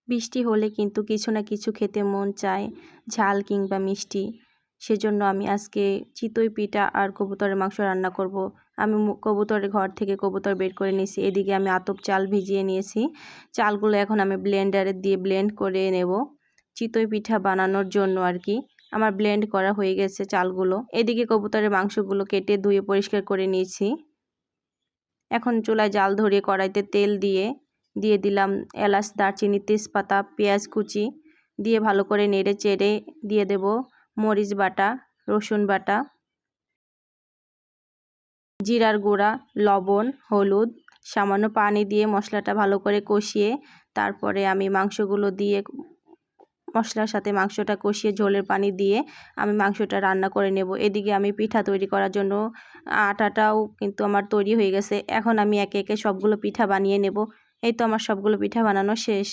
বৃষ্টি হলে কিন্তু কিছু না কিছু খেতে মন চায়, ঝাল কিংবা মিষ্টি। সেজন্য আমি আজকে চিতই পিঠা আর কবুতরের মাংস রান্না করব। আমি কবুতরের ঘর থেকে কবুতর বের করে নিয়েছি। এদিকে আমি আতপ চাল ভিজিয়ে নিয়েছি। চালগুলো এখন আমি ব্লেন্ডারে দিয়ে ব্লেন্ড করে নেব, চিতই পিঠা বানানোর জন্য আর কি। আমার ব্লেন্ড করা হয়ে গেছে চালগুলো। এদিকে কবুতরের মাংসগুলো কেটে ধুয়ে পরিষ্কার করে নিয়েছি। এখন চুলায় জাল ধরিয়ে কড়াইতে তেল দিয়ে দিলাম এলাচ, দারচিনি, তেজপাতা, পেঁয়াজ কুচি দিয়ে ভালো করে নেড়ে চেড়ে দিয়ে দেব মরিচ বাটা, রসুন বাটা, জিরার গুঁড়া, লবণ, হলুদ, সামান্য পানি দিয়ে মশলাটা ভালো করে কষিয়ে তারপরে আমি মাংসগুলো দিয়ে মশলার সাথে মাংসটা কষিয়ে ঝোলের পানি দিয়ে আমি মাংসটা রান্না করে নেব। এদিকে আমি পিঠা তৈরি করার জন্য আটাটাও কিন্তু আমার তৈরি হয়ে গেছে। এখন আমি একে একে সবগুলো পিঠা বানিয়ে নেব। এই তো আমার সবগুলো পিঠা বানানো শেষ।